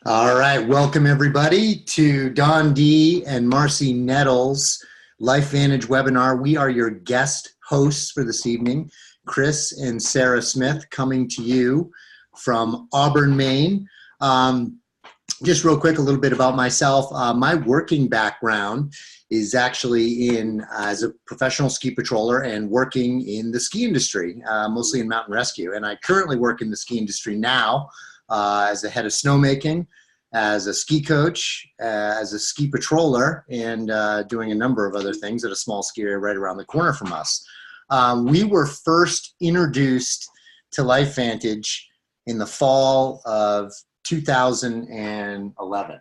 All right, welcome everybody to Don D and Marcy Nettles LifeVantage webinar. We are your guest hosts for this evening, Chris and Sarah Smith, coming to you from Auburn, Maine. Just real quick, a little bit about myself. My working background is actually as a professional ski patroller and working in the ski industry, mostly in mountain rescue. And I currently work in the ski industry now as the head of snowmaking, as a ski coach, as a ski patroller, and doing a number of other things at a small ski area right around the corner from us. We were first introduced to LifeVantage in the fall of 2011, if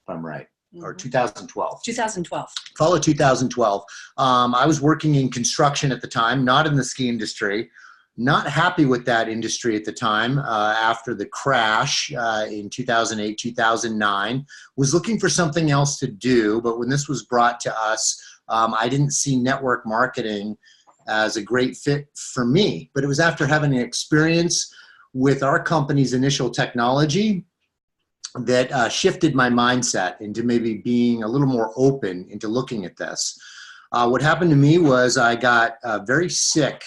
I'm right, or 2012. 2012. Fall of 2012. I was working in construction at the time, not in the ski industry. Not happy with that industry at the time after the crash in 2008, 2009. Was looking for something else to do, but when this was brought to us, I didn't see network marketing as a great fit for me. But it was after having an experience with our company's initial technology that shifted my mindset into maybe being a little more open into looking at this. What happened to me was I got very sick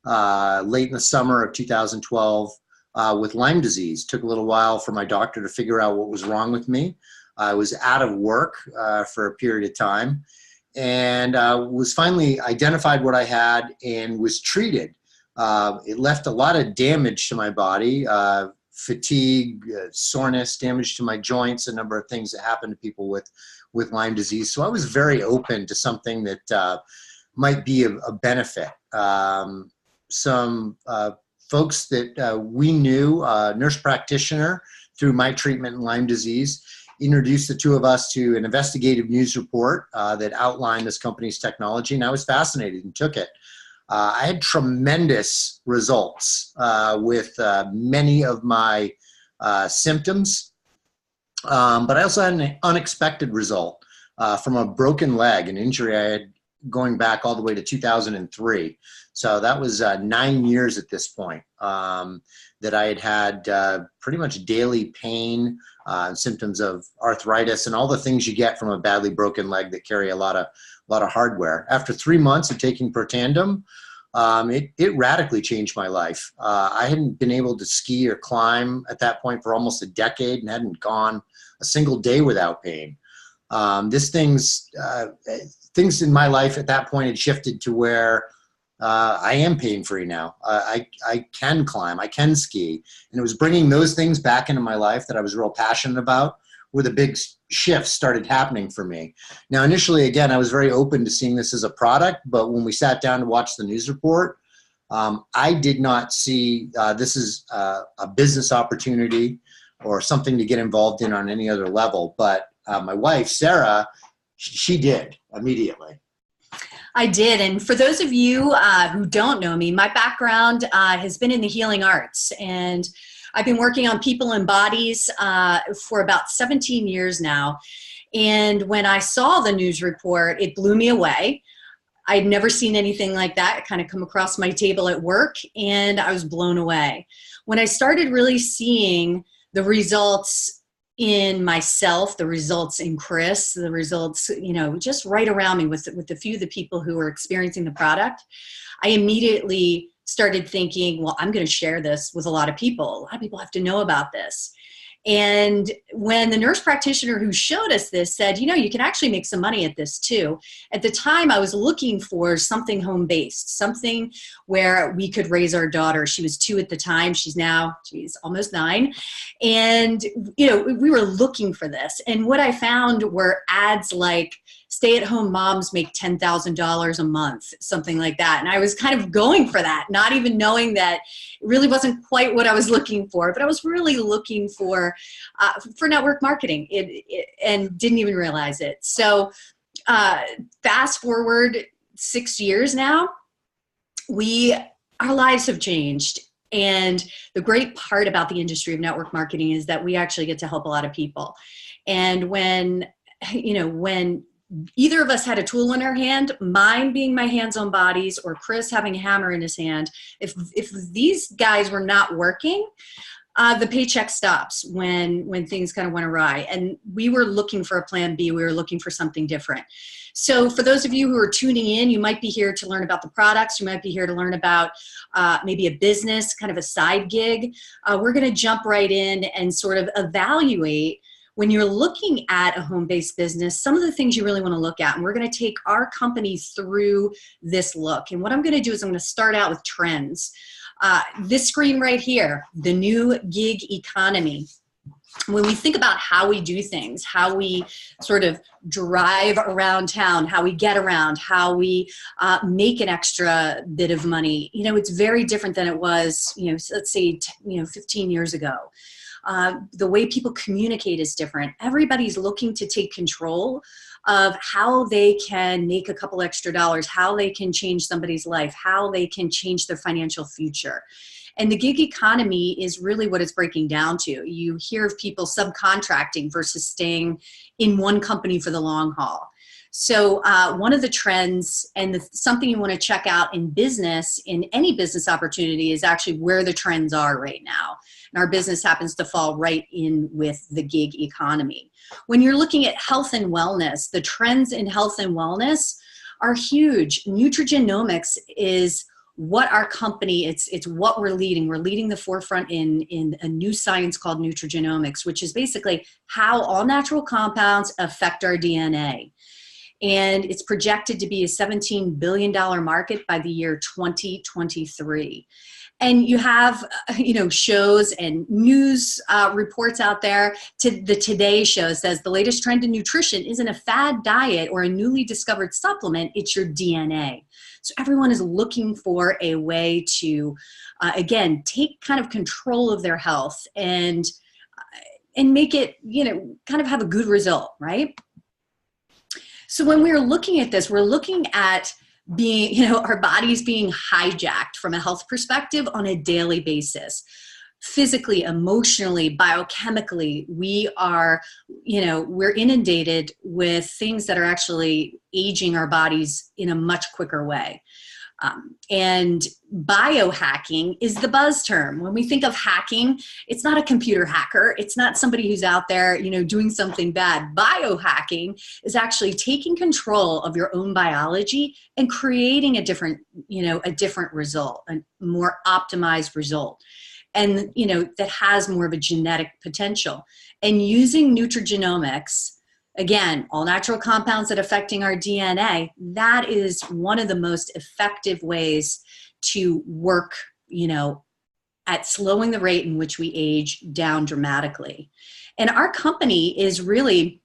late in the summer of 2012 with Lyme disease. Took a little while for my doctor to figure out what was wrong with me. I was out of work for a period of time and was finally identified what I had and was treated. It left a lot of damage to my body, fatigue, soreness, damage to my joints, a number of things that happen to people with Lyme disease. So I was very open to something that might be a benefit. Some folks that we knew, nurse practitioner through my treatment in Lyme disease, introduced the two of us to an investigative news report that outlined this company's technology, and I was fascinated and took it. I had tremendous results with many of my symptoms, but I also had an unexpected result from a broken leg, an injury I had going back all the way to 2003. So that was 9 years at this point that I had pretty much daily pain, symptoms of arthritis, and all the things you get from a badly broken leg that carry a lot of hardware. After 3 months of taking Protandim, it radically changed my life. I hadn't been able to ski or climb at that point for almost a decade and hadn't gone a single day without pain. Things in my life at that point had shifted to where I am pain-free now. I can climb, I can ski. And it was bringing those things back into my life that I was real passionate about where the big shifts started happening for me. Now, initially, again, I was very open to seeing this as a product, but when we sat down to watch the news report, I did not see this as a business opportunity or something to get involved in on any other level. But my wife, Sarah, she did immediately. I did. And for those of you who don't know me, my background has been in the healing arts. And I've been working on people and bodies for about 17 years now. And when I saw the news report, it blew me away. I'd never seen anything like that kind of come across my table at work, and I was blown away. When I started really seeing the results in myself, the results in Chris, the results, just right around me with a few of the people who were experiencing the product, I immediately started thinking, well, I'm going to share this with a lot of people. A lot of people have to know about this. And when the nurse practitioner who showed us this said, you can actually make some money at this too. At the time, I was looking for something home-based, something where we could raise our daughter. She was 2 at the time. She's almost 9. And, we were looking for this. And what I found were ads like, stay-at-home moms make $10,000 a month, something like that. And I was kind of going for that, not even knowing that it really wasn't quite what I was looking for, but I was really looking for network marketing and didn't even realize it. So fast forward 6 years now, our lives have changed. And the great part about the industry of network marketing is that we actually get to help a lot of people. And when either of us had a tool in our hand, mine being my hands on bodies or Chris having a hammer in his hand, if these guys were not working, The paycheck stops when things kind of went awry, and we were looking for a plan B. We were looking for something different. So for those of you who are tuning in, you might be here to learn about the products. You might be here to learn about maybe a business, kind of a side gig. We're going to jump right in and sort of evaluate, when you're looking at a home-based business, some of the things you really want to look at. And we're going to take our company through this look. And what I'm going to do is I'm going to start out with trends. This screen right here, the new gig economy. When we think about how we do things, how we sort of drive around town, how we get around, how we make an extra bit of money, it's very different than it was, let's say, 15 years ago. The way people communicate is different. Everybody's looking to take control of how they can make a couple extra dollars, how they can change somebody's life, how they can change their financial future. And the gig economy is really what it's breaking down to. You hear of people subcontracting versus staying in one company for the long haul. So one of the trends, and something you want to check out in business, in any business opportunity, is actually where the trends are right now. And our business happens to fall right in with the gig economy. When you're looking at health and wellness, the trends in health and wellness are huge. Nutrigenomics is what our company, it's what we're leading. We're leading the forefront in a new science called Nutrigenomics, which is basically how all natural compounds affect our DNA. And it's projected to be a $17 billion market by the year 2023. And you have, shows and news reports out there. The Today Show says the latest trend in nutrition isn't a fad diet or a newly discovered supplement, it's your DNA. So everyone is looking for a way to, again, take kind of control of their health and make it, kind of have a good result, right? So when we're looking at this, we're looking at being, our bodies being hijacked from a health perspective on a daily basis. Physically, emotionally, biochemically, we are, we're inundated with things that are actually aging our bodies in a much quicker way. And biohacking is the buzz term. When we think of hacking, it's not a computer hacker. It's not somebody who's out there, doing something bad. Biohacking is actually taking control of your own biology and creating a different result, a more optimized result. And, that has more of a genetic potential. And using nutrigenomics, again, all natural compounds that are affecting our DNA, that is one of the most effective ways to work, at slowing the rate in which we age down dramatically. And our company is really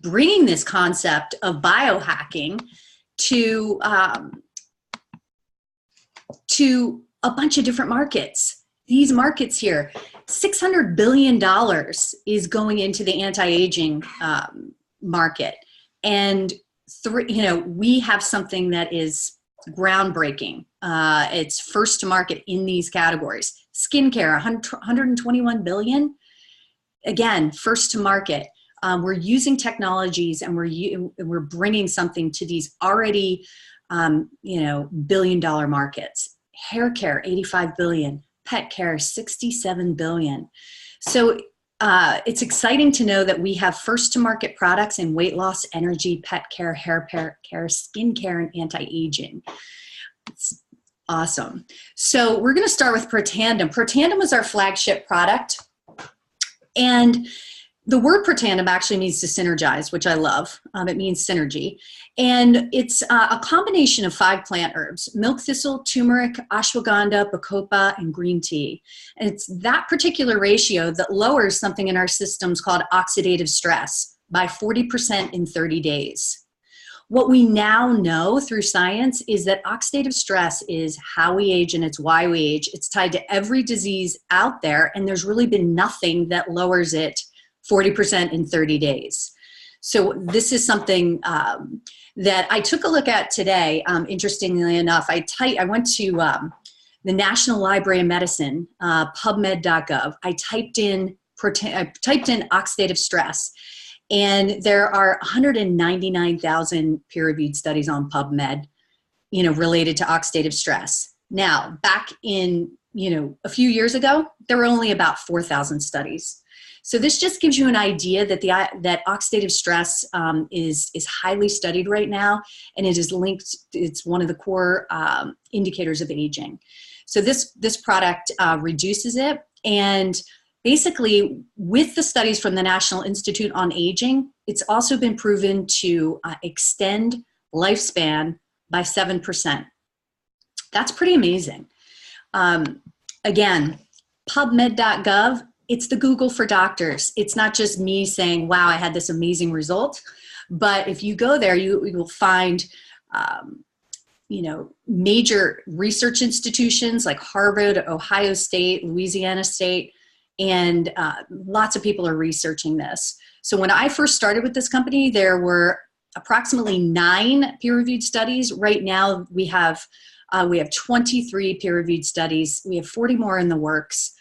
bringing this concept of biohacking to a bunch of different markets. These markets here, $600 billion is going into the anti-aging market. And we have something that is groundbreaking. It's first to market in these categories. Skincare, 121 billion. Again, first to market. We're using technologies and we're bringing something to these already, billion-dollar markets. Hair care, 85 billion. Pet care, 67 billion. So it's exciting to know that we have first to market products in weight loss, energy, pet care, hair care, skin care, and anti-aging. It's awesome. So we're going to start with Protandim. Protandim was our flagship product. And the word Protandim actually means to synergize, which I love. It means synergy. And it's a combination of 5 plant herbs: milk thistle, turmeric, ashwagandha, bacopa, and green tea. And it's that particular ratio that lowers something in our systems called oxidative stress by 40% in 30 days. What we now know through science is that oxidative stress is how we age and it's why we age. It's tied to every disease out there, and there's really been nothing that lowers it 40% in 30 days. So this is something that I took a look at today. Interestingly enough, I went to the National Library of Medicine, PubMed.gov. I typed in oxidative stress, and there are 199,000 peer-reviewed studies on PubMed, related to oxidative stress. Now, back in, a few years ago, there were only about 4,000 studies. So this just gives you an idea that that oxidative stress is highly studied right now, and it is linked. It's one of the core indicators of aging. So this product reduces it, and basically, with the studies from the National Institute on Aging, it's also been proven to extend lifespan by 7%. That's pretty amazing. Again, PubMed.gov, it's the Google for doctors. It's not just me saying, wow, I had this amazing result. But if you go there, you will find major research institutions like Harvard, Ohio State, Louisiana State, and lots of people are researching this. So when I first started with this company, there were approximately 9 peer-reviewed studies. Right now, we have 23 peer-reviewed studies. We have 40 more in the works.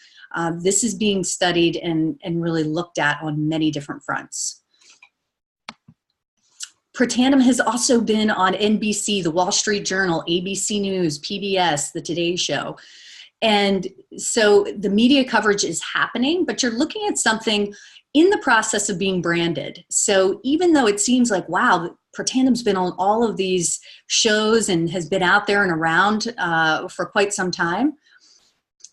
This is being studied and really looked at on many different fronts. Protandim has also been on NBC, the Wall Street Journal, ABC News, PBS, The Today Show. And so the media coverage is happening, but you're looking at something in the process of being branded. So even though it seems like, wow, Protandim's been on all of these shows and has been out there and around for quite some time,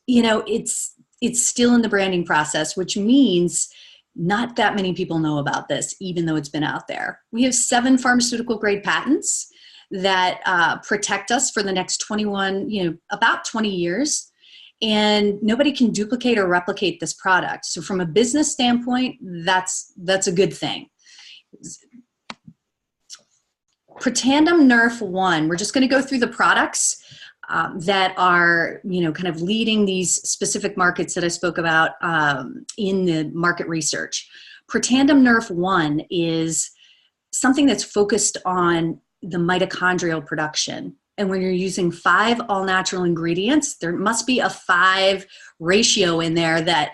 it's still in the branding process, which means not that many people know about this, even though it's been out there. We have 7 pharmaceutical grade patents that protect us for the next about 20 years. And nobody can duplicate or replicate this product. So from a business standpoint, that's a good thing. Protandim Nerf 1, we're just going to go through the products that are, kind of leading these specific markets that I spoke about in the market research. Protandim Nerf 1 is something that's focused on the mitochondrial production. And when you're using 5 all-natural ingredients, there must be a 5 ratio in there that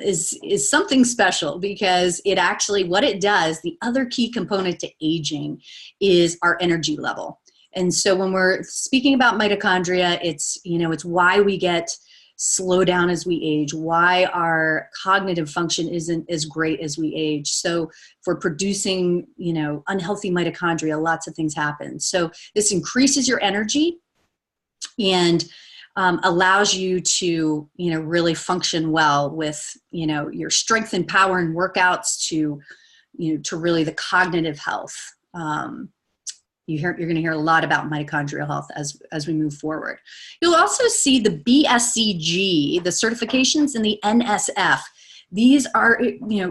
is something special, because it actually, what it does, the other key component to aging is our energy level. And so when we're speaking about mitochondria, it's why we get slow down as we age, why our cognitive function isn't as great as we age. So for producing, unhealthy mitochondria, lots of things happen. So this increases your energy and allows you to, really function well with, your strength and power and workouts to really the cognitive health. You're going to hear a lot about mitochondrial health as we move forward. You'll also see the BSCG, the certifications, and the NSF. These are,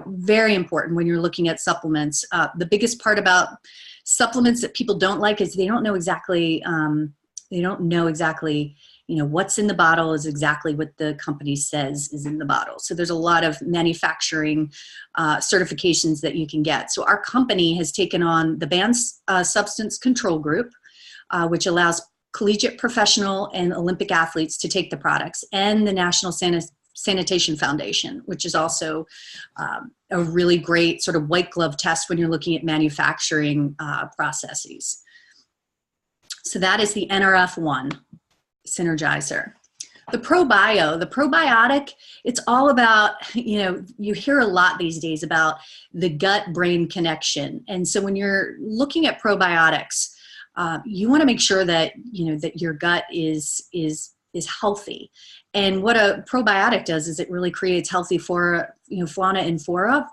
very important when you're looking at supplements. The biggest part about supplements that people don't like is they don't know exactly, what's in the bottle is exactly what the company says is in the bottle. So there's a lot of manufacturing certifications that you can get. So our company has taken on the Banned Substance Control Group, which allows collegiate, professional, and Olympic athletes to take the products, and the National Sanitation Foundation, which is also a really great sort of white glove test when you're looking at manufacturing processes. So that is the NRF1 Synergizer. The probiotic, it's all about, you hear a lot these days about the gut-brain connection. And so when you're looking at probiotics, you want to make sure that, that your gut is healthy. And what a probiotic does is it really creates healthy fauna and flora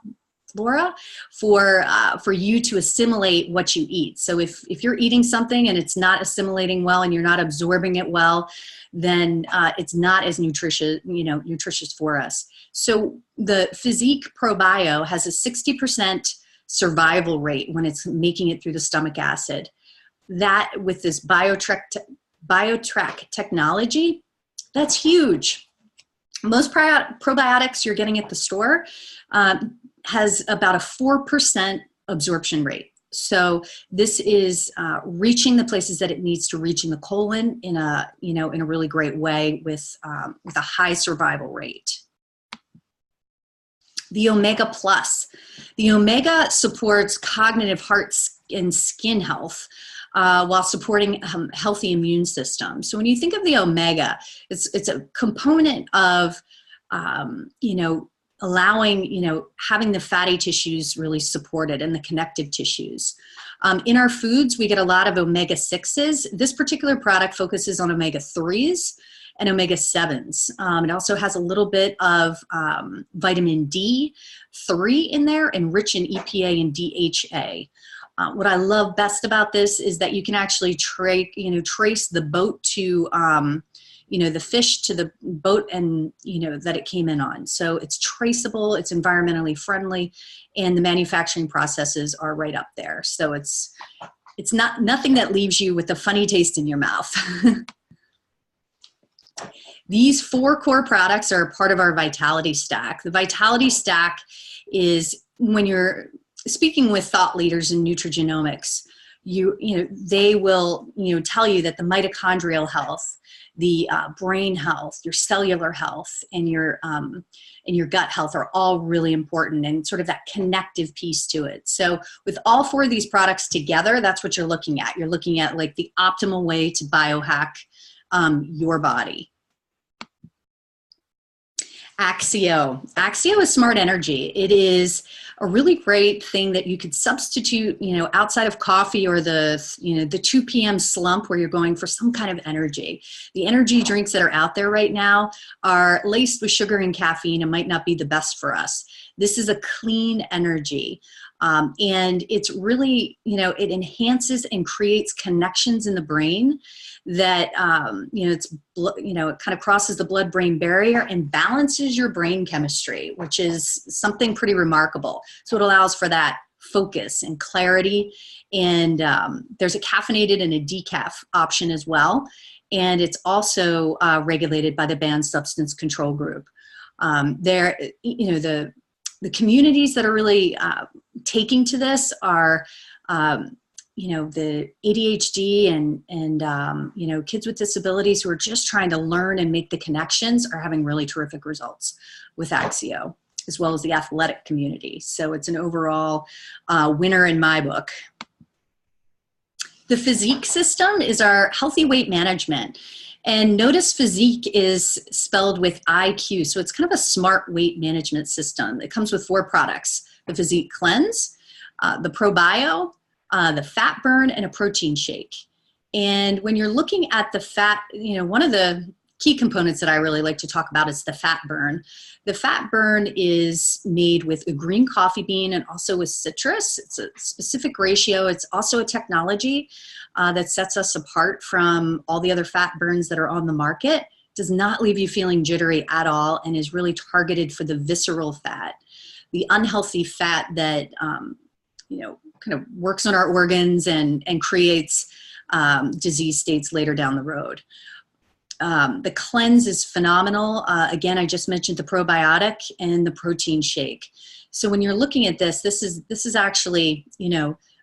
for you to assimilate what you eat. So if you're eating something and it's not assimilating well and you're not absorbing it well, then it's not as nutritious for us. So the Physique ProBio has a 60% survival rate when it's making it through the stomach acid. That, with this BioTrack technology, that's huge. Most probiotics you're getting at the store has about a 4% absorption rate. So this is reaching the places that it needs to reach in the colon in a really great way with a high survival rate. The Omega Plus. The Omega supports cognitive, heart, and skin health. while supporting healthy immune system. So when you think of the omega, it's a component of, allowing, having the fatty tissues really supported and the connective tissues. In our foods, we get a lot of omega-6s. This particular product focuses on omega-3s and omega-7s. It also has a little bit of vitamin D3 in there, and rich in EPA and DHA. What I love best about this is that you can actually trace the boat to, the fish to the boat and, that it came in on. So it's traceable, it's environmentally friendly, and the manufacturing processes are right up there. So it's nothing that leaves you with a funny taste in your mouth. These 4 core products are part of our Vitality Stack. The Vitality Stack is, when you're speaking with thought leaders in nutrigenomics, they will tell you that the mitochondrial health, the brain health, your cellular health, and your gut health are all really important, and sort of that connective piece to it. So with all 4 of these products together, that's what you're looking at. You're looking at like the optimal way to biohack your body. Axio. Axio is smart energy. It is a really great thing that you could substitute, outside of coffee or the 2 p.m. slump where you're going for some kind of energy. The energy drinks that are out there right now are laced with sugar and caffeine and might not be the best for us. This is a clean energy. And it's really, it enhances and creates connections in the brain that, it kind of crosses the blood-brain barrier and balances your brain chemistry, which is something pretty remarkable. So it allows for that focus and clarity. And there's a caffeinated and a decaf option as well. And it's also regulated by the Banned Substance Control Group. The communities that are really taking to this are, the ADHD and kids with disabilities who are just trying to learn and make the connections are having really terrific results with Axio, as well as the athletic community. So it's an overall winner in my book. The physique system is our healthy weight management. And notice physique is spelled with IQ. So it's kind of a smart weight management system. It comes with 4 products: the Physique Cleanse, the ProBio, the Fat Burn, and a protein shake. And when you're looking at the fat, one of the key components that I really like to talk about is the fat burn. The fat burn is made with a green coffee bean and also with citrus. It's a specific ratio. It's also a technology that sets us apart from all the other fat burns that are on the market. Does not leave you feeling jittery at all, and is really targeted for the visceral fat, the unhealthy fat that kind of works on our organs and creates disease states later down the road. The cleanse is phenomenal. Again, I just mentioned the probiotic and the protein shake. So when you're looking at this is actually,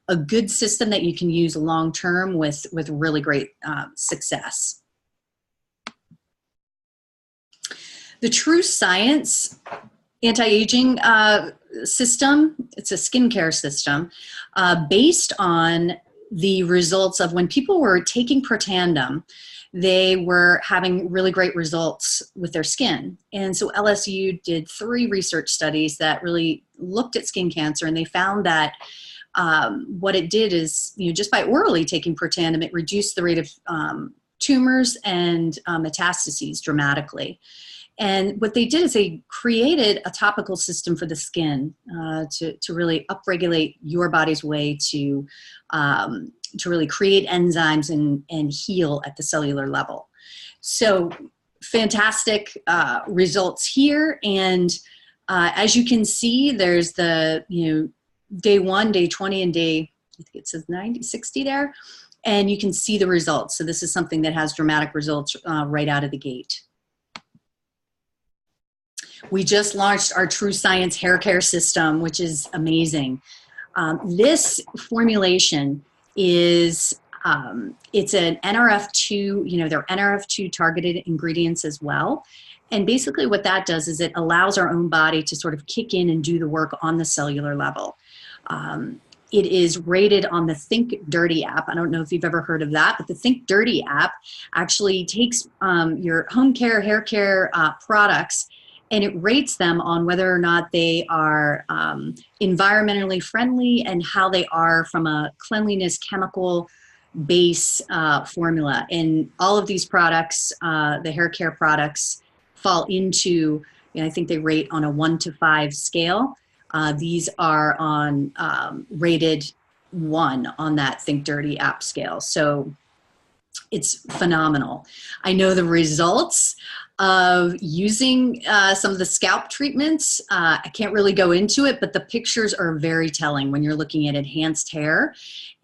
a good system that you can use long-term with really great success. The True Science anti-aging system, it's a skincare system based on the results of when people were taking Protandim. They were having really great results with their skin. And so LSU did 3 research studies that really looked at skin cancer, and they found that what it did is, just by orally taking Protandim, it reduced the rate of tumors and metastases dramatically. And what they did is they created a topical system for the skin to really upregulate your body's way to really create enzymes and heal at the cellular level. So fantastic results here. And as you can see, there's the, day 1, day 20, and day, I think it says 90, 60 there. And you can see the results. So this is something that has dramatic results right out of the gate. We just launched our True Science hair care system, which is amazing. This formulation is, it's an NRF2, they're NRF2 targeted ingredients as well. And basically what that does is it allows our own body to sort of kick in and do the work on the cellular level. it is rated on the Think Dirty app. I don't know if you've ever heard of that, but the Think Dirty app actually takes your home care, hair care products, and it rates them on whether or not they are environmentally friendly and how they are from a cleanliness chemical base formula. And all of these products, the hair care products, fall into, I think they rate on a 1 to 5 scale. These are on rated 1 on that Think Dirty app scale. So it's phenomenal. I know the results of using some of the scalp treatments. I can't really go into it, but the pictures are very telling when you're looking at enhanced hair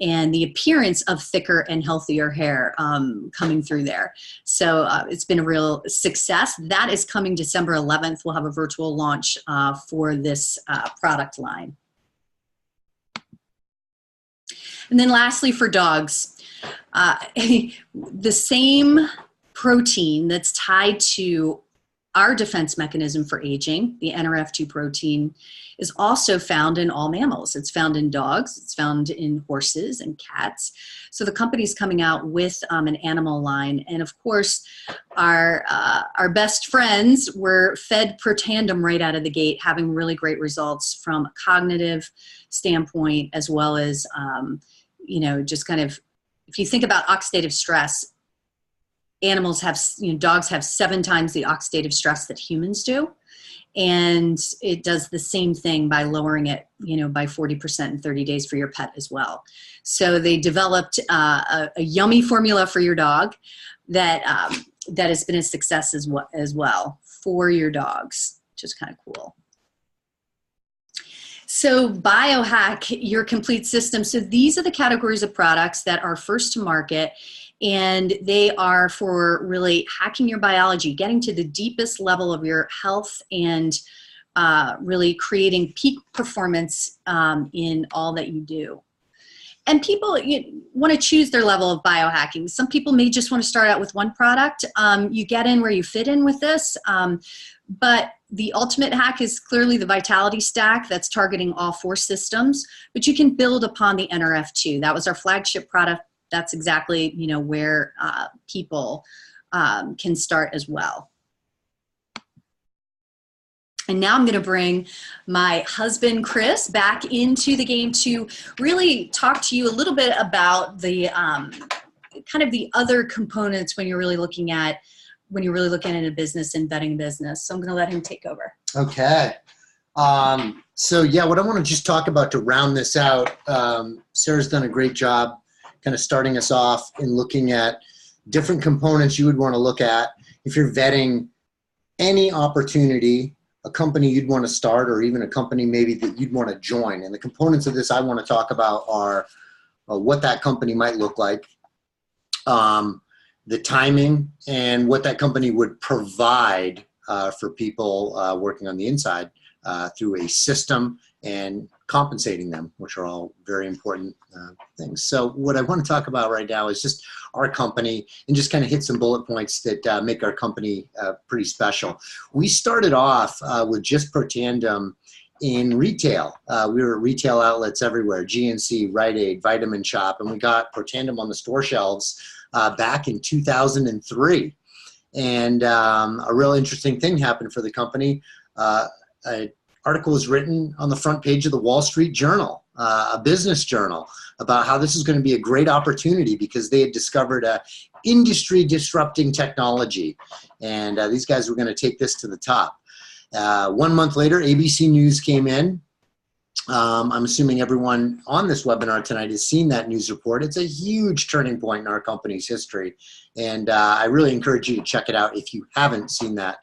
and the appearance of thicker and healthier hair coming through there. So it's been a real success. That is coming December 11th. We'll have a virtual launch for this product line. And then lastly, for dogs, the same protein that's tied to our defense mechanism for aging, the NRF2 protein, is also found in all mammals. It's found in dogs, it's found in horses and cats. So the company's coming out with an animal line. And of course, our best friends were fed Protandim right out of the gate, having really great results from a cognitive standpoint, as well as, just kind of, if you think about oxidative stress, animals have, dogs have 7 times the oxidative stress that humans do. And it does the same thing by lowering it, by 40% in 30 days for your pet as well. So they developed a yummy formula for your dog that has been a success as well for your dogs, which is kind of cool. So Biohack your complete system. So these are the categories of products that are first to market, and they are for really hacking your biology, getting to the deepest level of your health, and really creating peak performance in all that you do. And people want to choose their level of biohacking. Some people may just want to start out with one product. You get in where you fit in with this. But the ultimate hack is clearly the Vitality Stack that's targeting all 4 systems. But you can build upon the NRF2. That was our flagship product. That's exactly where people can start as well. And now I'm going to bring my husband, Chris, back into the game to really talk to you a little bit about the kind of the other components when you're really looking at a business and vetting business. So I'm going to let him take over. Okay. So yeah, what I want to just talk about to round this out, Sarah's done a great job kind of starting us off in looking at different components you would want to look at if you're vetting any opportunity, a company you'd want to start, or even a company maybe that you'd want to join. And the components of this I want to talk about are what that company might look like, the timing, and what that company would provide for people working on the inside through a system, and compensating them, which are all very important things. So what I want to talk about right now is just our company, and just kind of hit some bullet points that make our company pretty special. We started off with just Protandim in retail. We were at retail outlets everywhere, GNC, Rite Aid, Vitamin Shop, and we got Protandim on the store shelves back in 2003. And a real interesting thing happened for the company. An article was written on the front page of the Wall Street Journal, a business journal, about how this is going to be a great opportunity because they had discovered a industry disrupting technology. And these guys were going to take this to the top. 1 month later, ABC News came in. I'm assuming everyone on this webinar tonight has seen that news report. It's a huge turning point in our company's history. And I really encourage you to check it out if you haven't seen that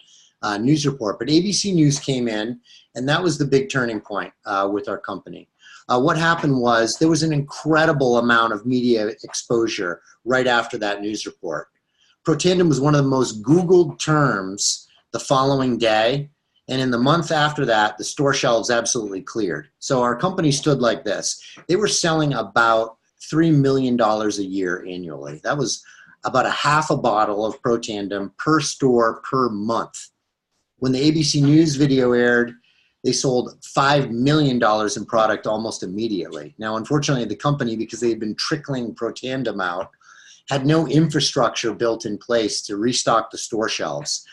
news report. But ABC News came in, and that was the big turning point with our company. What happened was there was an incredible amount of media exposure right after that news report. Protandim was one of the most Googled terms the following day. And in the month after that, the store shelves absolutely cleared. So our company stood like this. They were selling about $3 million a year annually. That was about a half a bottle of Protandim per store per month. When the ABC News video aired, they sold $5 million in product almost immediately. Now, unfortunately, the company, because they had been trickling Protandim out, had no infrastructure built in place to restock the store shelves.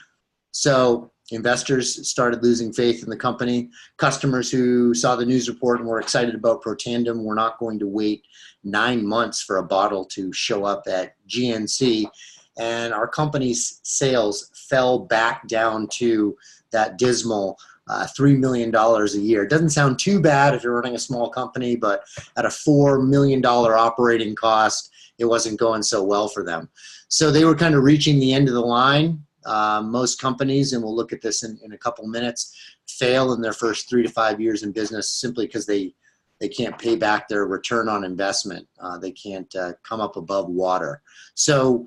So investors started losing faith in the company. Customers who saw the news report and were excited about Protandim were not going to wait 9 months for a bottle to show up at GNC. And our company's sales fell back down to that dismal $3 million a year. It doesn't sound too bad if you're running a small company, but at a $4 million operating cost, it wasn't going so well for them. So they were kind of reaching the end of the line. Most companies, and we'll look at this in a couple minutes, fail in their first 3 to 5 years in business simply because they can't pay back their return on investment. They can't come up above water. So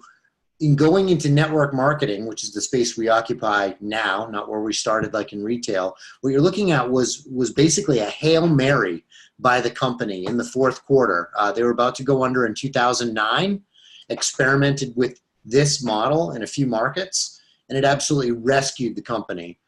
in going into network marketing, which is the space we occupy now, not where we started like in retail, what you're looking at was basically a Hail Mary by the company in the fourth quarter. They were about to go under in 2009, experimented with this model in a few markets, and it absolutely rescued the company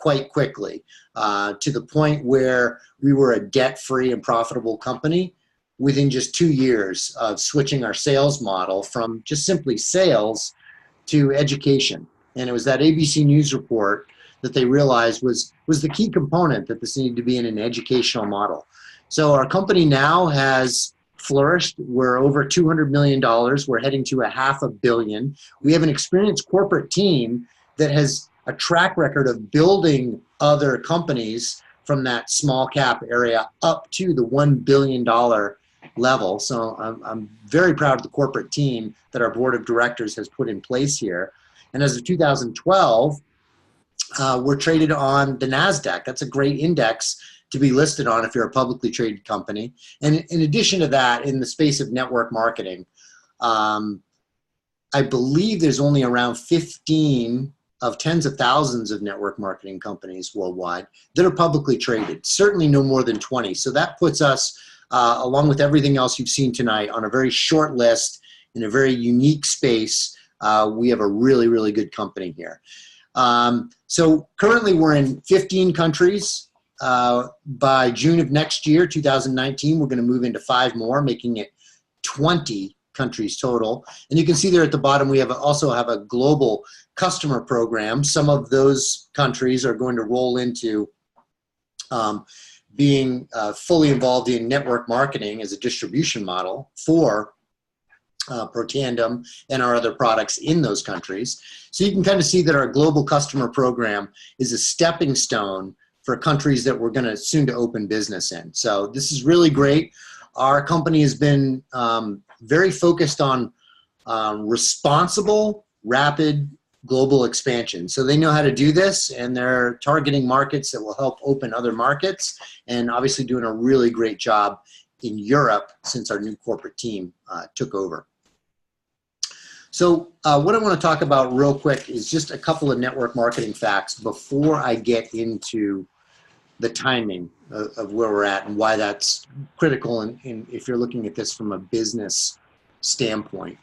quite quickly to the point where we were a debt-free and profitable company within just 2 years of switching our sales model from just simply sales to education. And it was that ABC News report that they realized was the key component that this needed to be in an educational model. So our company now has flourished. We're over $200 million. We're heading to $500 million. We have an experienced corporate team that has a track record of building other companies from that small cap area up to the $1 billion level. So I'm very proud of the corporate team that our board of directors has put in place here. And as of 2012, we're traded on the NASDAQ. That's a great index to be listed on if you're a publicly traded company. And in addition to that, in the space of network marketing, I believe there's only around 15 of tens of thousands of network marketing companies worldwide that are publicly traded, certainly no more than 20. So that puts us, along with everything else you've seen tonight, on a very short list in a very unique space. We have a really, really good company here. So currently we're in 15 countries. By June of next year, 2019, we're going to move into 5 more, making it 20 countries total. And you can see there at the bottom, we also have a global customer program. Some of those countries are going to roll into being fully involved in network marketing as a distribution model for Protandim and our other products in those countries. So you can kind of see that our global customer program is a stepping stone for countries that we're going to soon to open business in. So this is really great. Our company has been very focused on responsible, rapid global expansion. So they know how to do this, and they're targeting markets that will help open other markets, and obviously doing a really great job in Europe since our new corporate team took over. So what I want to talk about real quick is just a couple of network marketing facts before I get into the timing of where we're at and why that's critical in if you're looking at this from a business standpoint.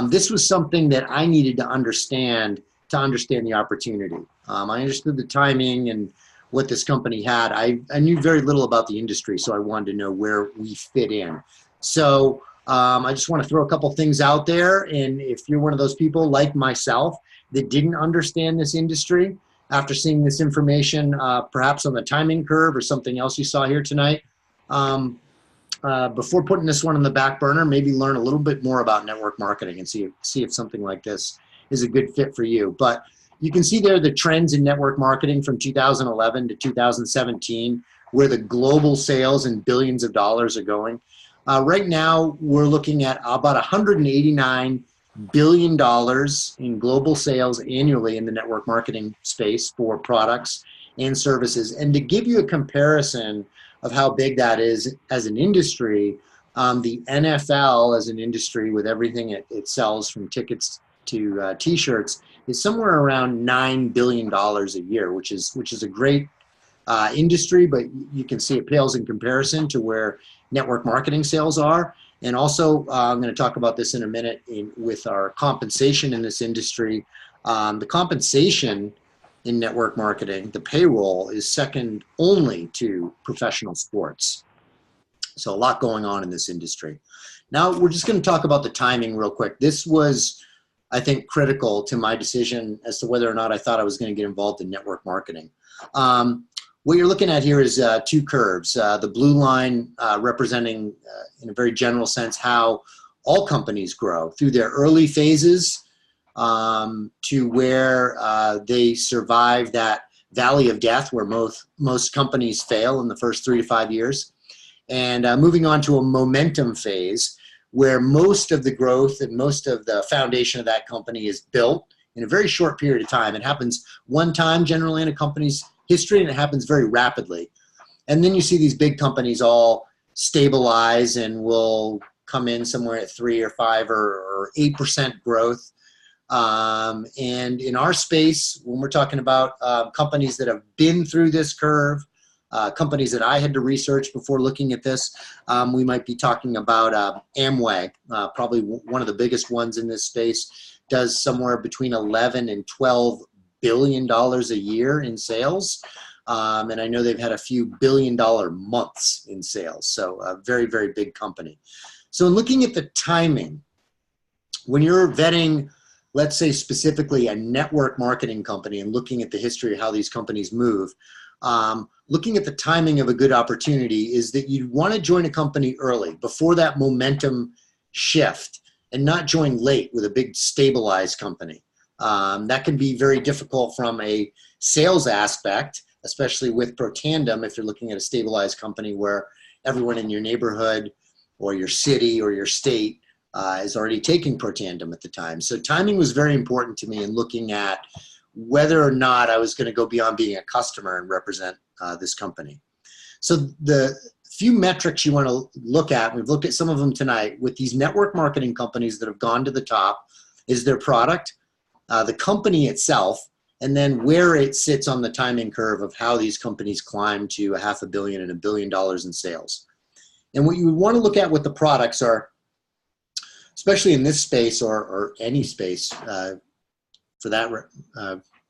This was something that I needed to understand the opportunity. I understood the timing and what this company had. I knew very little about the industry, so I wanted to know where we fit in. So I just want to throw a couple things out there, and if you're one of those people like myself that didn't understand this industry, after seeing this information, perhaps on the timing curve or something else you saw here tonight, before putting this one on the back burner, maybe learn a little bit more about network marketing and see if something like this is a good fit for you. But you can see there the trends in network marketing from 2011 to 2017, where the global sales and billions of dollars are going. Right now, we're looking at about $189 billion in global sales annually in the network marketing space for products and services. And to give you a comparison of how big that is as an industry, the NFL as an industry with everything it sells from tickets to t-shirts is somewhere around $9 billion a year, which is a great industry, but you can see it pales in comparison to where network marketing sales are. And also, I'm going to talk about this in a minute with our compensation in this industry. The compensation in network marketing, the payroll is second only to professional sports. So a lot going on in this industry. Now we're just going to talk about the timing real quick. This was, I think, critical to my decision as to whether or not I thought I was going to get involved in network marketing. What you're looking at here is two curves. The blue line representing, in a very general sense, how all companies grow through their early phases to where they survive that valley of death where most companies fail in the first 3 to 5 years. And moving on to a momentum phase where most of the growth and most of the foundation of that company is built in a very short period of time. It happens one time generally in a company's history, and it happens very rapidly. And then you see these big companies all stabilize and will come in somewhere at 3 or 5 or 8% growth. And in our space, when we're talking about companies that have been through this curve, companies that I had to research before looking at this, we might be talking about Amway, probably one of the biggest ones in this space, does somewhere between 11 and 12 billion dollars a year in sales. And I know they've had a few billion-dollar months in sales. So a very, very big company. So in looking at the timing, when you're vetting, let's say specifically a network marketing company and looking at the history of how these companies move, looking at the timing of a good opportunity is that you want to join a company early before that momentum shift and not join late with a big stabilized company. That can be very difficult from a sales aspect, especially with Protandem if you're looking at a stabilized company where everyone in your neighborhood or your city or your state is already taking Protandem at the time. So timing was very important to me in looking at whether or not I was going to go beyond being a customer and represent this company. So the few metrics you want to look at, we've looked at some of them tonight, with these network marketing companies that have gone to the top, is their product, the company itself, and then where it sits on the timing curve of how these companies climb to $500 million and $1 billion in sales. And what you would want to look at with the products are, especially in this space or any space for that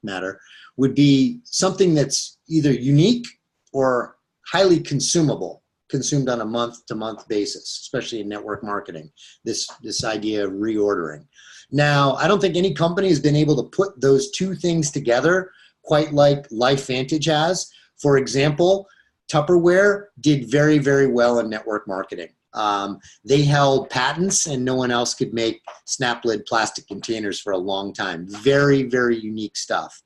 matter, would be something that's either unique or highly consumable, consumed on a month-to-month basis, especially in network marketing, this idea of reordering. Now, I don't think any company has been able to put those two things together quite like LifeVantage has. For example, Tupperware did very, very well in network marketing. They held patents and no one else could make snap lid plastic containers for a long time. Very, very unique stuff.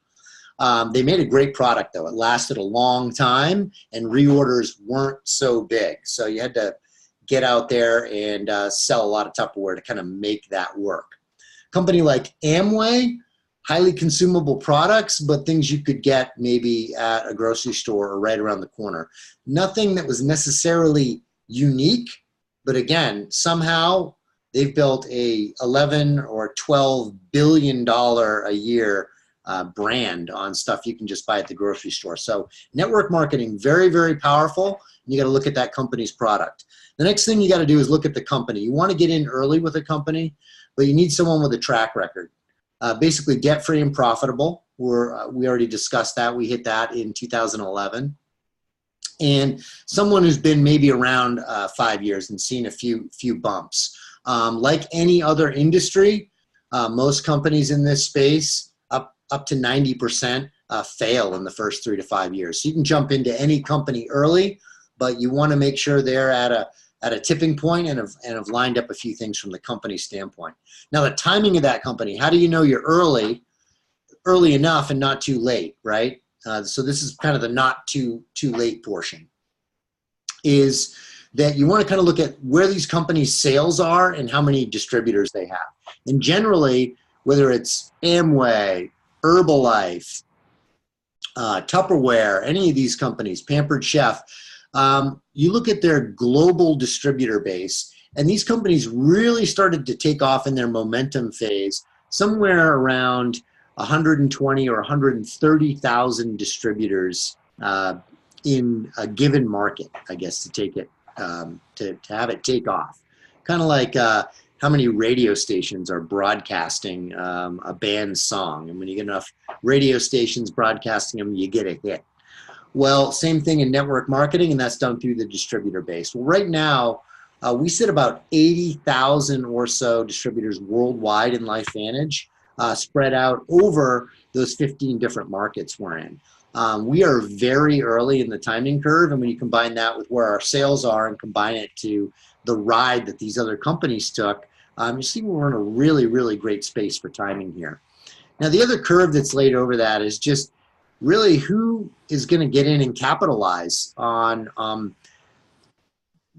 They made a great product though. It lasted a long time and reorders weren't so big. So you had to get out there and sell a lot of Tupperware to kind of make that work. Company like Amway, highly consumable products, but things you could get maybe at a grocery store or right around the corner. Nothing that was necessarily unique, but again, somehow they've built a 11 or 12 billion dollar a year brand on stuff you can just buy at the grocery store. So network marketing, very, very powerful. You got to look at that company's product. The next thing you got to do is look at the company. You want to get in early with a company, but you need someone with a track record. Basically debt-free and profitable. We already discussed that. We hit that in 2011. And someone who's been maybe around 5 years and seen a few bumps. Like any other industry, most companies in this space, up to 90% fail in the first 3 to 5 years. So you can jump into any company early, but you want to make sure they're at a tipping point and have lined up a few things from the company standpoint. Now, the timing of that company, how do you know you're early enough and not too late, right? So this is kind of the not too late portion, is that you want to kind of look at where these companies' sales are and how many distributors they have. And generally, whether it's Amway, Herbalife, Tupperware, any of these companies, Pampered Chef, you look at their global distributor base, and these companies really started to take off in their momentum phase somewhere around 120 or 130,000 distributors in a given market, I guess, to take it, to have it take off. Kind of like how many radio stations are broadcasting a band's song. And when you get enough radio stations broadcasting them, you get a hit. Well, same thing in network marketing, and that's done through the distributor base. Well, right now, we sit about 80,000 or so distributors worldwide in LifeVantage, spread out over those 15 different markets we're in. We are very early in the timing curve, and when you combine that with where our sales are and combine it to the ride that these other companies took, you see we're in a really, really great space for timing here. Now, the other curve that's laid over that is just really who is going to get in and capitalize on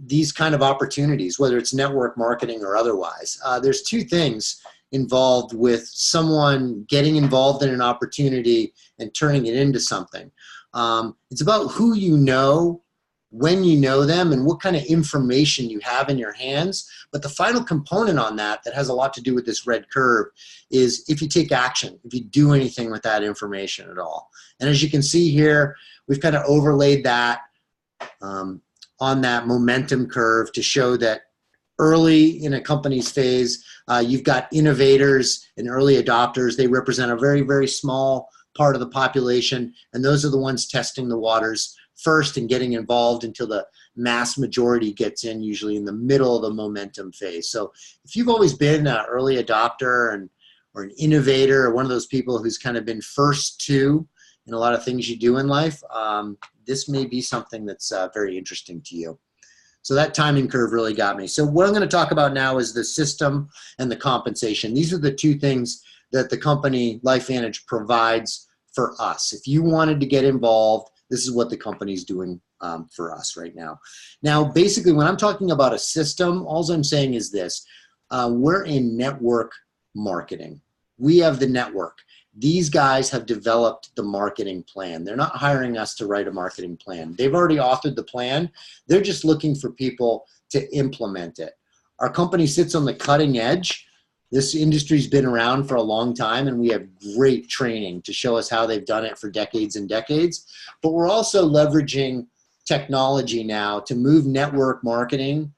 these kind of opportunities, whether it's network marketing or otherwise. There's two things involved with someone getting involved in an opportunity and turning it into something. It's about who you know, when you know them, and what kind of information you have in your hands. But the final component on that has a lot to do with this red curve is if you take action, if you do anything with that information at all. And as you can see here, we've kind of overlaid that on that momentum curve to show that early in a company's phase, you've got innovators and early adopters. They represent a very, very small part of the population, and those are the ones testing the waters first and getting involved until the mass majority gets in, usually in the middle of the momentum phase. So if you've always been an early adopter or an innovator or one of those people who's kind of been first to in a lot of things you do in life, this may be something that's very interesting to you. So that timing curve really got me. So what I'm going to talk about now is the system and the compensation. These are the two things that the company LifeVantage provides for us. If you wanted to get involved, this is what the company's doing for us right now. Now, basically, when I'm talking about a system, all I'm saying is this. We're in network marketing. We have the network. These guys have developed the marketing plan. They're not hiring us to write a marketing plan. They've already authored the plan. They're just looking for people to implement it. Our company sits on the cutting edge. This industry's been around for a long time, and we have great training to show us how they've done it for decades and decades. But we're also leveraging technology now to move network marketing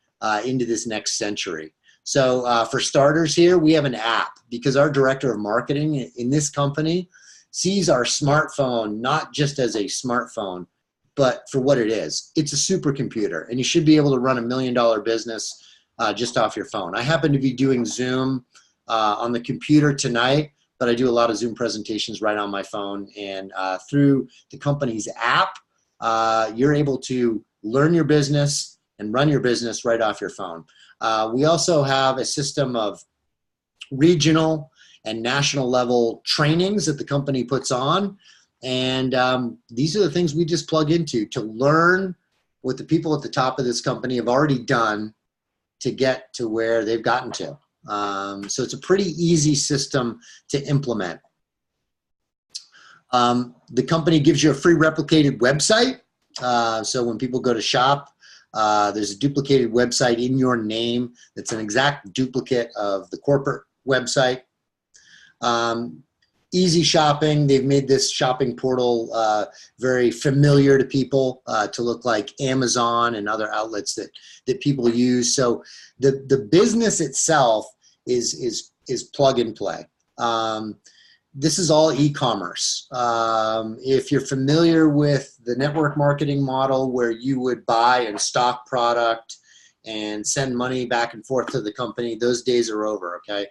into this next century. So for starters here, we have an app because our director of marketing in this company sees our smartphone not just as a smartphone, but for what it is. It's a supercomputer, and you should be able to run $1 million business just off your phone. I happen to be doing Zoom on the computer tonight, but I do a lot of Zoom presentations right on my phone. And through the company's app, you're able to learn your business and run your business right off your phone. We also have a system of regional and national level trainings that the company puts on. And these are the things we just plug into to learn what the people at the top of this company have already done to get to where they've gotten to. So it's a pretty easy system to implement. The company gives you a free replicated website. So when people go to shop, there's a duplicated website in your name that's an exact duplicate of the corporate website. Easy shopping. They've made this shopping portal very familiar to people to look like Amazon and other outlets that people use. So the business itself is plug and play. This is all e-commerce. If you're familiar with the network marketing model where you would buy and stock product and send money back and forth to the company, those days are over, okay?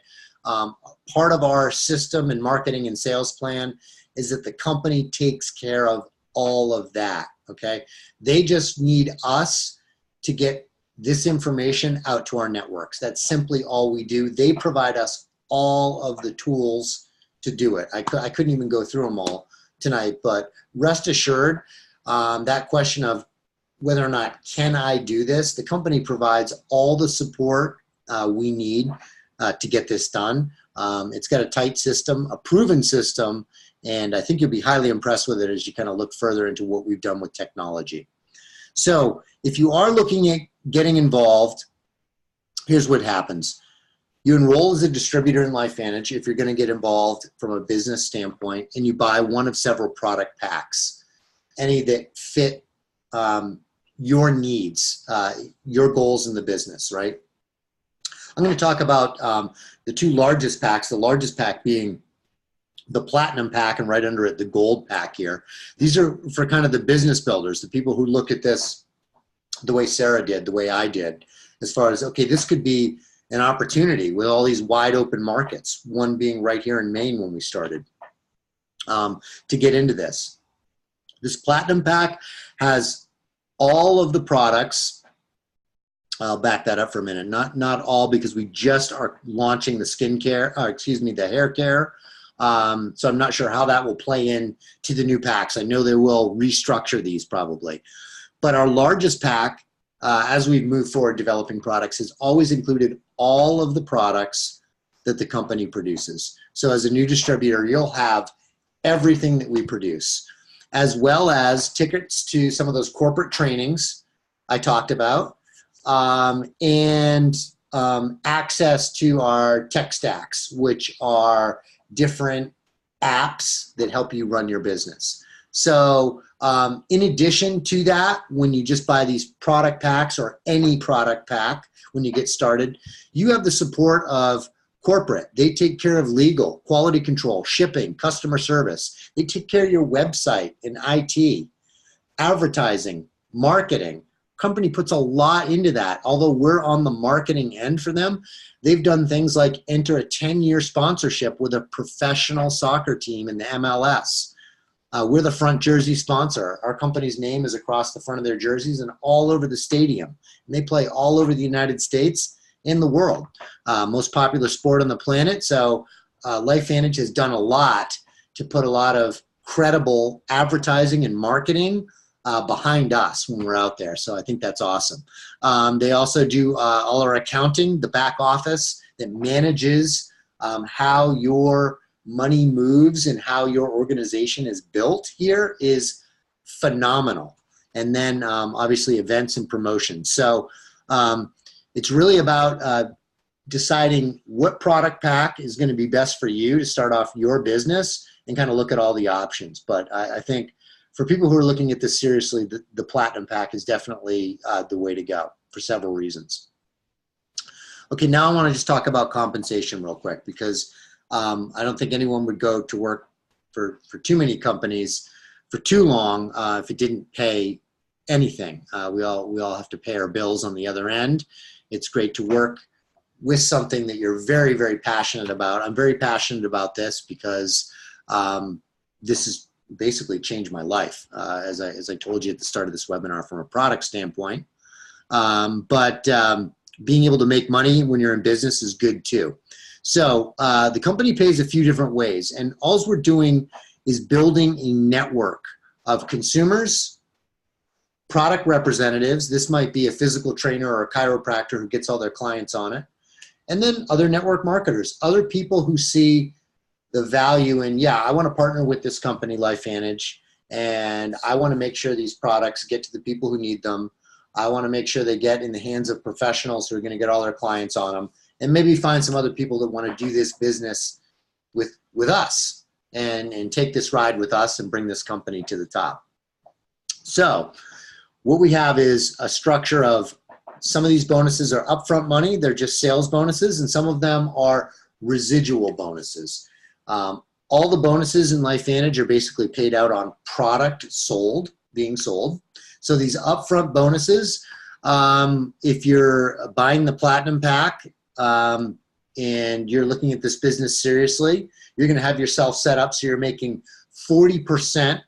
Part of our system and marketing and sales plan is that the company takes care of all of that, okay? They just need us to get this information out to our networks. That's simply all we do. They provide us all of the tools to do it. I couldn't even go through them all tonight, but rest assured, that question of whether or not can I do this, the company provides all the support we need to get this done. It's got a tight system, a proven system, and I think you'll be highly impressed with it as you kind of look further into what we've done with technology. So if you are looking at getting involved, here's what happens. You enroll as a distributor in LifeVantage if you're going to get involved from a business standpoint, and you buy one of several product packs, any that fit your needs, your goals in the business, right? I'm going to talk about the two largest packs, the largest pack being the platinum pack, and right under it, the gold pack here. These are for kind of the business builders, the people who look at this the way Sarah did, the way I did, as far as, okay, this could be an opportunity with all these wide open markets, one being right here in Maine when we started, to get into this. This platinum pack has all of the products. I'll back that up for a minute. Not all, because we just are launching the skincare, the hair care. So I'm not sure how that will play in to the new packs. I know they will restructure these probably. But our largest pack, as we've moved forward developing products, has always included all of the products that the company produces. So as a new distributor, you'll have everything that we produce, as well as tickets to some of those corporate trainings I talked about, and access to our tech stacks, which are different apps that help you run your business. So in addition to that, when you just buy these product packs or any product pack, when you get started, you have the support of corporate. They take care of legal, quality control, shipping, customer service. They take care of your website and IT, advertising, marketing. Company puts a lot into that. Although we're on the marketing end for them, they've done things like enter a 10-year sponsorship with a professional soccer team in the MLS. We're the front jersey sponsor. Our company's name is across the front of their jerseys and all over the stadium. And they play all over the United States and the world. Most popular sport on the planet. So LifeVantage has done a lot to put a lot of credible advertising and marketing behind us when we're out there. So I think that's awesome. They also do all our accounting, the back office that manages how your money moves and how your organization is built here is phenomenal. And then obviously events and promotions. So it's really about deciding what product pack is going to be best for you to start off your business and kind of look at all the options. But I think for people who are looking at this seriously, the platinum pack is definitely the way to go for several reasons. Okay, now I want to just talk about compensation real quick, because I don't think anyone would go to work for too many companies for too long if it didn't pay anything. We all have to pay our bills on the other end. It's great to work with something that you're very, very passionate about. I'm very passionate about this because this has basically changed my life, as I told you at the start of this webinar, from a product standpoint. But being able to make money when you're in business is good too. So the company pays a few different ways, and all we're doing is building a network of consumers, product representatives. This might be a physical trainer or a chiropractor who gets all their clients on it. And then other network marketers, other people who see the value in, yeah, I want to partner with this company, LifeVantage, and I want to make sure these products get to the people who need them. I want to make sure they get in the hands of professionals who are going to get all their clients on them, and maybe find some other people that want to do this business with us and take this ride with us and bring this company to the top. So what we have is a structure of, some of these bonuses are upfront money, they're just sales bonuses, and some of them are residual bonuses. All the bonuses in LifeVantage are basically paid out on product sold, being sold. So these upfront bonuses, if you're buying the platinum pack and you're looking at this business seriously, you're going to have yourself set up so you're making 40%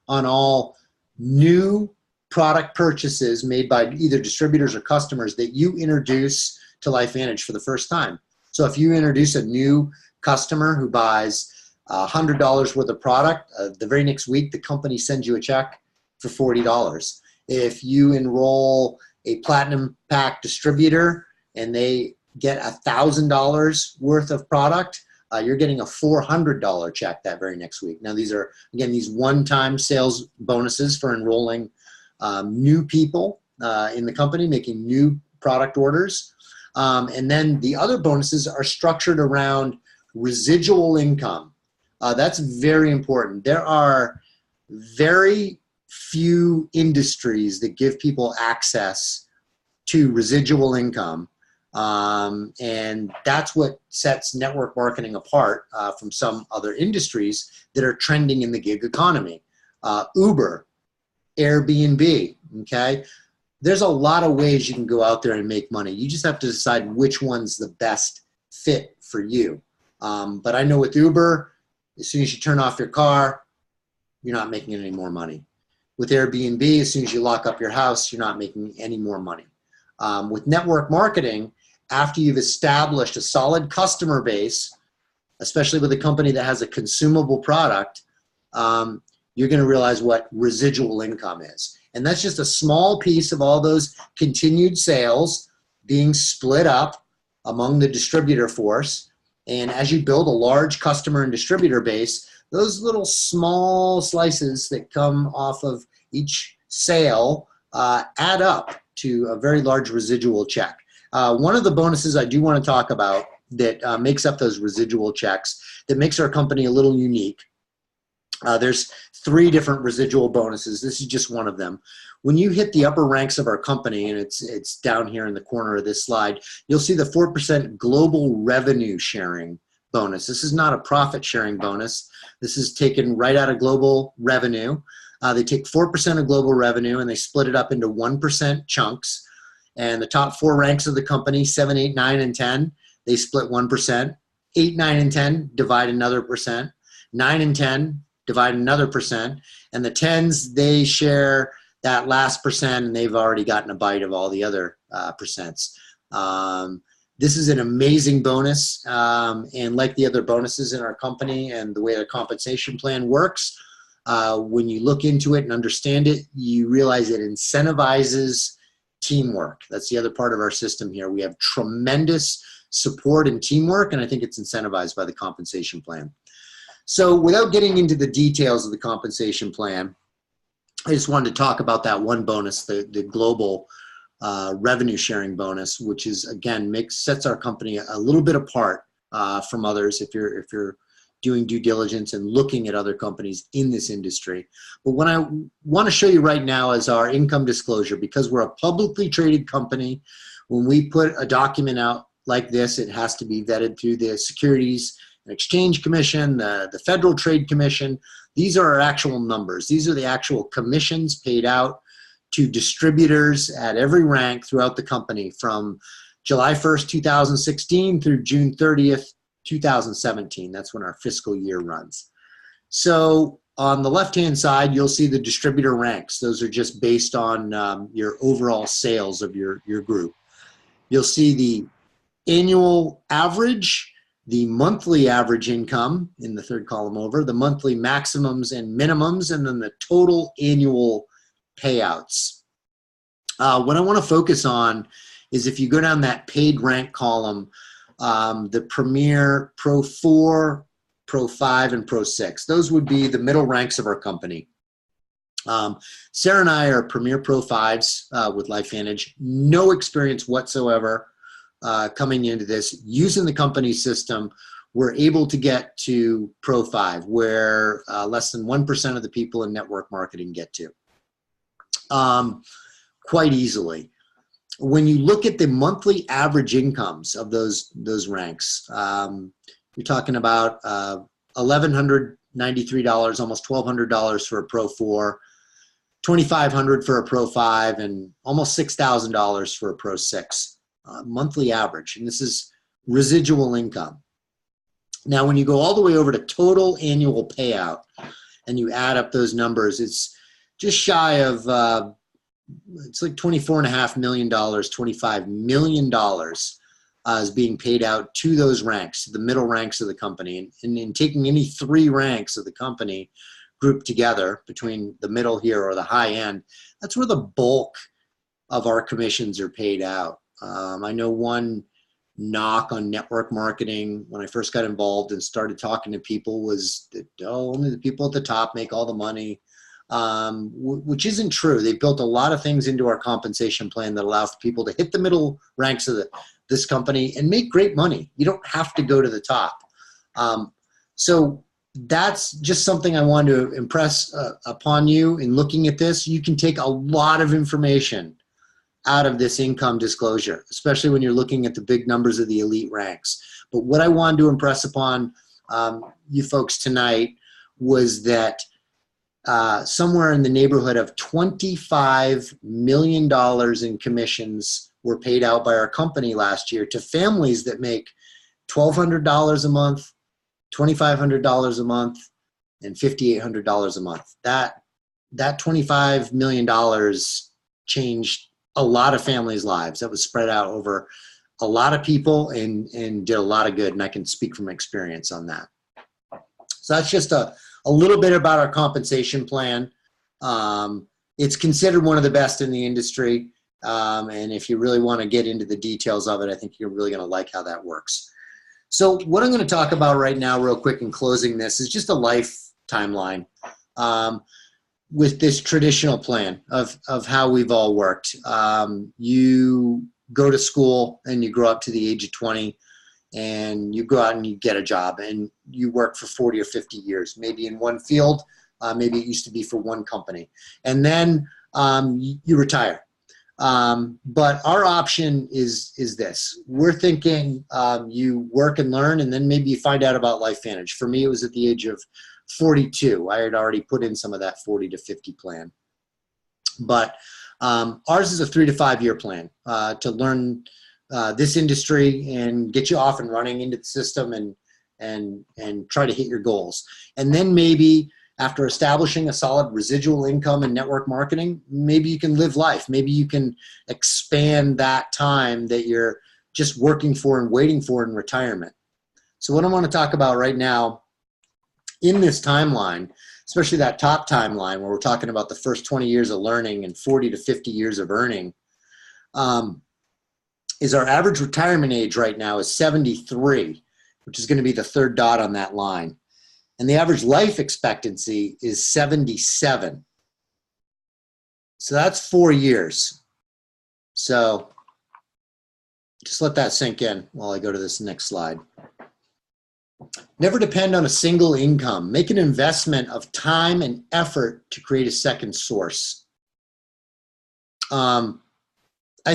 on all new product purchases made by either distributors or customers that you introduce to LifeVantage for the first time. So if you introduce a new customer who buys $100 worth of product, the very next week the company sends you a check for $40. If you enroll a platinum pack distributor and they get $1,000 worth of product, you're getting a $400 check that very next week. Now these are, again, these one-time sales bonuses for enrolling new people in the company, making new product orders. And then the other bonuses are structured around residual income. That's very important. There are very few industries that give people access to residual income. And that's what sets network marketing apart from some other industries that are trending in the gig economy. Uber, Airbnb, okay? There's a lot of ways you can go out there and make money. You just have to decide which one's the best fit for you. But I know with Uber, as soon as you turn off your car, you're not making any more money. With Airbnb, as soon as you lock up your house, you're not making any more money. With network marketing, after you've established a solid customer base, especially with a company that has a consumable product, you're going to realize what residual income is. And that's just a small piece of all those continued sales being split up among the distributor force. And as you build a large customer and distributor base, those little small slices that come off of each sale add up to a very large residual check. One of the bonuses I do want to talk about that makes up those residual checks, that makes our company a little unique. There's 3 different residual bonuses. This is just one of them. When you hit the upper ranks of our company, and it's down here in the corner of this slide, you'll see the 4% global revenue sharing bonus. This is not a profit sharing bonus. This is taken right out of global revenue. They take 4% of global revenue and they split it up into 1% chunks. And the top 4 ranks of the company, 7, 8, 9, and 10, they split 1%. 8, 9, and 10 divide another percent. 9 and 10 divide another percent. And the 10s, they share that last percent, and they've already gotten a bite of all the other percents. This is an amazing bonus, and like the other bonuses in our company and the way our compensation plan works, when you look into it and understand it, you realize it incentivizes teamwork. That's the other part of our system here. We have tremendous support and teamwork, and I think it's incentivized by the compensation plan. So without getting into the details of the compensation plan, I just wanted to talk about that one bonus, the global revenue sharing bonus, which is, again, sets our company a little bit apart from others if you're doing due diligence and looking at other companies in this industry. But what I want to show you right now is our income disclosure. Because we're a publicly traded company, when we put a document out like this, it has to be vetted through the Securities and Exchange Commission, the Federal Trade Commission. These are our actual numbers. These are the actual commissions paid out to distributors at every rank throughout the company from July 1st, 2016 through June 30th, 2017. That's when our fiscal year runs. So on the left-hand side, you'll see the distributor ranks. Those are just based on your overall sales of your group. You'll see the annual average, the monthly average income in the third column over, the monthly maximums and minimums, and then the total annual payouts. What I want to focus on is if you go down that paid rank column, the Premier, Pro 4, Pro 5, and Pro 6. Those would be the middle ranks of our company. Sarah and I are Premier Pro 5s with LifeVantage. No experience whatsoever coming into this. Using the company system, we're able to get to Pro 5, where less than 1% of the people in network marketing get to. Quite easily. When you look at the monthly average incomes of those ranks, you're talking about $1,193, almost $1,200 for a Pro 4, $2,500 for a Pro 5, and almost $6,000 for a Pro 6 monthly average. And this is residual income. Now, when you go all the way over to total annual payout and you add up those numbers, it's just shy of it's like $24.5 million, $25 million is being paid out to those ranks, the middle ranks of the company. And in taking any 3 ranks of the company grouped together between the middle here or the high end, that's where the bulk of our commissions are paid out. I know one knock on network marketing when I first got involved and started talking to people was that, only the people at the top make all the money. Which isn't true. They built a lot of things into our compensation plan that allow for people to hit the middle ranks of this company and make great money. You don't have to go to the top. So that's just something I want to impress upon you in looking at this. You can take a lot of information out of this income disclosure, especially when you're looking at the big numbers of the elite ranks. But what I wanted to impress upon you folks tonight was that somewhere in the neighborhood of $25 million in commissions were paid out by our company last year to families that make $1,200 a month, $2,500 a month, and $5,800 a month. That $25 million changed a lot of families' lives. That was spread out over a lot of people and did a lot of good, and I can speak from experience on that. So that's just a little bit about our compensation plan. It's considered one of the best in the industry, and if you really want to get into the details of it, I think you're really going to like how that works. So what I'm going to talk about right now real quick in closing this is just a life timeline with this traditional plan of how we've all worked. You go to school and you grow up to the age of 20 and you go out and you get a job and you work for 40 or 50 years, maybe in one field, maybe it used to be for one company. And then you retire. But our option is this. We're thinking you work and learn, and then maybe you find out about LifeVantage. For me, it was at the age of 42. I had already put in some of that 40 to 50 plan. But ours is a 3 to 5 year plan to learn this industry and get you off and running into the system and try to hit your goals. And then maybe after establishing a solid residual income and network marketing, maybe you can live life. Maybe you can expand that time that you're just working for and waiting for in retirement. So what I want to talk about right now in this timeline, especially that top timeline where we're talking about the first 20 years of learning and 40 to 50 years of earning, is our average retirement age right now is 73, which is going to be the third dot on that line. And the average life expectancy is 77. So that's 4 years. So just let that sink in while I go to this next slide. Never depend on a single income. Make an investment of time and effort to create a second source. I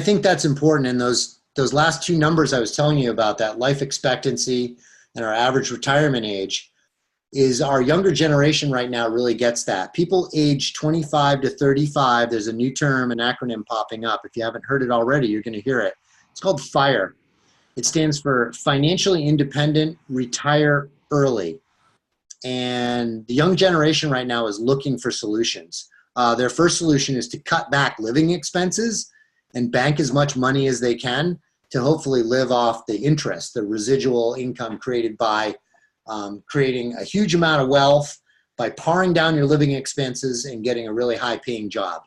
think that's important. And those last two numbers I was telling you about, that life expectancy and our average retirement age, is our younger generation right now really gets that. People age 25 to 35, there's a new term, an acronym popping up. If you haven't heard it already, you're going to hear it. It's called FIRE. It stands for Financially Independent, Retire Early. And the young generation right now is looking for solutions. Their first solution is to cut back living expenses and bank as much money as they can to hopefully live off the interest, the residual income created by creating a huge amount of wealth by paring down your living expenses and getting a really high paying job.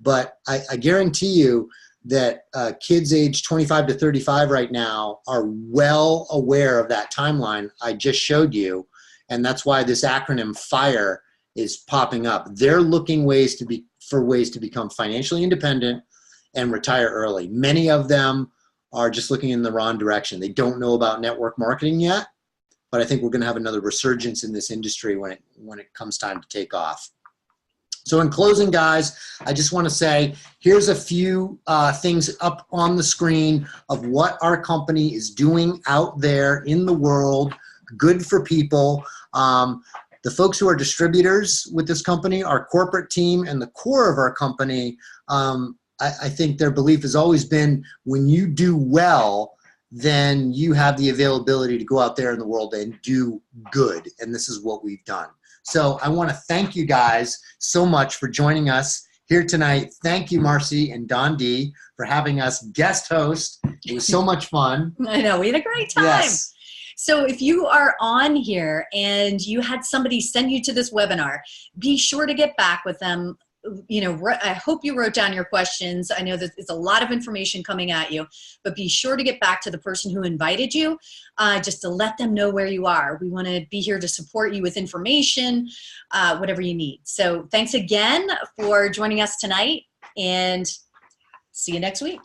But I guarantee you that kids age 25 to 35 right now are well aware of that timeline I just showed you. And that's why this acronym FIRE is popping up. They're looking for ways to become financially independent and retire early. Many of them are just looking in the wrong direction. They don't know about network marketing yet, but I think we're going to have another resurgence in this industry when it comes time to take off. So in closing, guys, I just want to say, here's a few things up on the screen of what our company is doing out there in the world, good for people. The folks who are distributors with this company, our corporate team, and the core of our company, I think their belief has always been, when you do well, then you have the availability to go out there in the world and do good. And this is what we've done. So I want to thank you guys so much for joining us here tonight. Thank you, Marcy and Don D, for having us guest host. It was so much fun. I know, we had a great time. Yes. So if you are on here and you had somebody send you to this webinar, be sure to get back with them. You know, I hope you wrote down your questions. I know that it's a lot of information coming at you, but be sure to get back to the person who invited you, just to let them know where you are. We want to be here to support you with information, whatever you need. So thanks again for joining us tonight, and see you next week.